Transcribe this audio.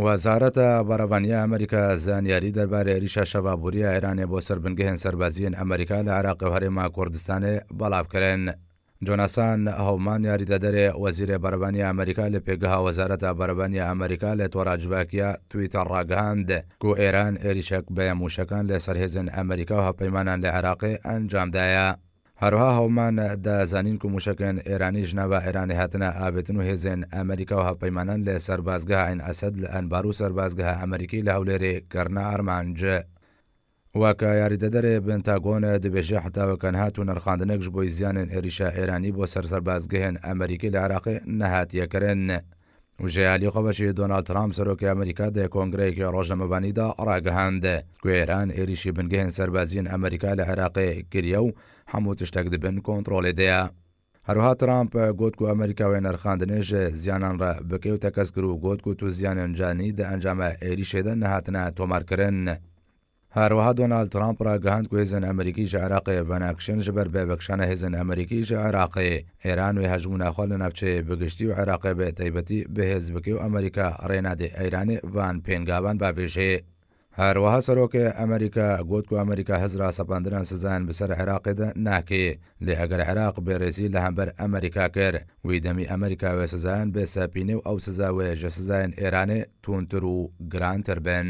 وەزارەتە بەڕەوانیە ئەمریکا زانیاری دەربارەی عێریشە شەڤابووریە ئێرانێ بۆ سەربنگەهێن سەربازیین ئەمریکا لە عێراق و هەرێما کوردستانê بەڵاوکردن. جۆناسان هەومان یاریدەدەرێ وەزیرê بەڕەوانیە ئەمریکا لە پێگەها وەزارەتە بەڕەوانیە ئەمریکا لە تۆڕاجڤاکیە تویتەر ڕاگەهاند کو ئێران عێریشەک بە موشەکان لەسەر هێزن ئەمریکا و هەپەیمانان لە عێراقê ئەنجامدایە. هەروها هەومان دەزانین کو موشەکان ئێرانی ژناوە ئێرانی هاتنە ئاوێتن و هێزن ئەمریکا و هەپەیمانان لە سەربازگەها عین ئەسەد لە ئەنبار و سەربازگەها ئەمریکی لە هەولێرê کردنە ئەرمانج. وەکە یاریدەدەرێ پێنتاگۆن دەبێژە حتاوەکان هات و نرخاندنێکش بۆی زیانن عێریشە ئێرانی بۆ سەربازگەهێن ئەمریکی لە عێراقê نەهاتیەکردن. وژەیالی خۆبەشی دۆناڵد ترامپ سەرۆکی ئەمریکا دە کۆنگرەیەکی ڕۆژنامەوانیدا ڕاگەهاند کو ئێران عێریشی بنگەهێن سەربازیین ئەمریکا لە عێراقê کردیە و هەموو تشتێک دەبن کۆنتڕۆڵێدەیە. هەروها ترامپ گوت و ئەمریکاوێ نرخاندنێژ زیانان ڕە بکەی و تەکەس کرد و گوت و زیاننجانی دە ئەنجامە عێریشێدە نەهاتنە تۆمارکردن. هەروەها دۆناڵد ترامپ ڕاگەهاند کو هێزن ئەمریکیش عێراقê ڤەناکشن ji ber bêbekşana hêzên Amerîkî ji Iraqê Êran wê hejmûna xwe li navçeyê bigiştî û Iraqê bê taybetî bihêz bike û Amerîka rênadê Îranê van pêngavan bavêjê. هەروەها سەرۆکê ئەمریکا گوت ku ئەمریکا hezra sepandiran sizayan bi ser Iraqê de nakê lê eger Iraq bêrêzî li hember Amerîka kir wî demî Amerîka wê sizayan bê sepînê û ew siza wê ji sizayên Îranê tûntir û girantir bin.